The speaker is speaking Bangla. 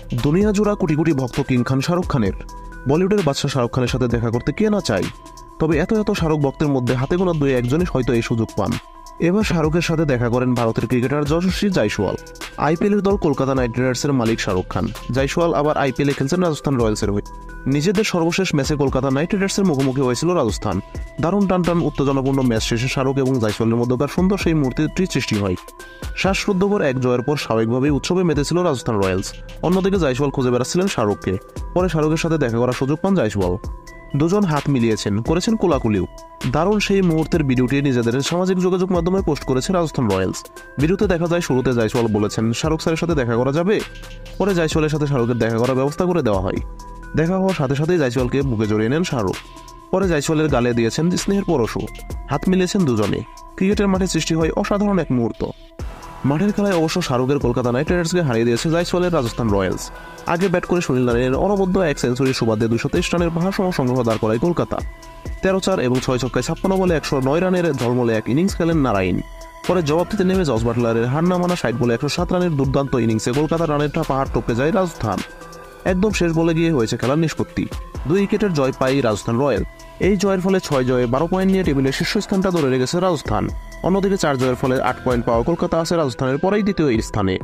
দুনিয়া জোড়া কোটি কোটি ভক্ত কিং খান শাহরুখ খানের। বলিউডের বাদশা শাহরুখ খানের সাথে দেখা করতে কে না চায়। তবে এত এত শাহরুখ ভক্তের মধ্যে হাতে গোনা দুই একজনই হয়তো এই সুযোগ পান। এবার শাহরুখের সাথে দেখা করেন ভারতের ক্রিকেটার যশস্বী জয়সওয়াল। আইপিএলের দল কলকাতা নাইট রাইডার্সের মালিক শাহরুখ খান। জয়সওয়াল আবার আইপিএলে খেলছেন রাজস্থান রয়্যালসের হয়ে। নিজেদের সর্বশেষ ম্যাচে কলকাতা নাইট রাইডার্সের মুখোমুখি হয়েছিল রাজস্থান। দারুণ টানটান উত্তেজনাপূর্ণ ম্যাচ শেষে শাহরুখ এবং জয়সওয়ালের মধ্যকার সুন্দর সেই মুহূর্তটি সৃষ্টি হয়। শ্বাসরুদ্ধকর এক জয়ের পর স্বাভাবিকভাবেই উৎসবে মেতেছিল রাজস্থান রয়্যালস। অন্যদিকে জয়সওয়াল খুঁজে বেড়াচ্ছিলেন শাহরুখকে। পরে শাহরুখের সাথে দেখা করার সুযোগ পান জয়সওয়াল। দুজন হাত মিলিয়েছেন, করেছেন কোলাকুলিও। দারুণ সেই মুহূর্তের ভিডিওটি নিজেদের সামাজিক যোগাযোগ মাধ্যমে পোস্ট করেছে রাজস্থান রয়্যালস। ভিডিওতে দেখা যায় শুরুতে জয়সওয়াল বলেছেন শাহরুখ স্যারের সাথে দেখা করা যাবে। পরে জয়সওয়ালের সাথে শাহরুখের দেখা করার ব্যবস্থা করে দেওয়া হয়। দেখা হওয়ার সাথে সাথেই জয়সওয়ালকে বুকে জড়িয়ে নেন শাহরুখ। পরে জয়সওয়ালের গালে দিয়েছেন স্নেহের পরশও। হাত মিলিয়েছেন দুজনে। ক্রিকেটের মাঠে সৃষ্টি হয় অসাধারণ এক মুহূর্ত। মাঠের খেলায় অবশ্য শাহরুখের কলকাতা নাইট রাইডার্সকে হারিয়ে দিয়েছে জয়সওয়ালের রাজস্থান রয়্যালস। আগে ব্যাট করে সুনীল নারায়ণের অনবদ্য এক সেঞ্চুরির সুবাদে 223 রানের পাহাড়সম সংগ্রহ দাঁড় করায় কলকাতা। 13-4 এবং 6 ছক্কায় 56 বলে 109 রানের ঝলমলে এক ইনিংস খেলেন নারায়ণ। পরে জবাব দিতে নেমে জস বাটলারের হার না মানা 60 বলে 107 রানের দুর্দান্ত ইনিংসে কলকাতার রানেরটা পাহাড় টপকে যায় রাজস্থান। একদম শেষ বলে গিয়ে হয়েছে খেলার নিষ্পত্তি। 2 উইকেটের জয় পায় রাজস্থান রয়্যাল। এই জয়ের ফলে 6 জয়ে 12 পয়েন্ট নিয়ে টেবিলের শীর্ষস্থানটা ধরে রেখেছে রাজস্থান। অন্যদিকে 4 জয়ের ফলে 8 পয়েন্ট পাওয়া কলকাতা আছে রাজস্থানের পরেই দ্বিতীয় স্থানে।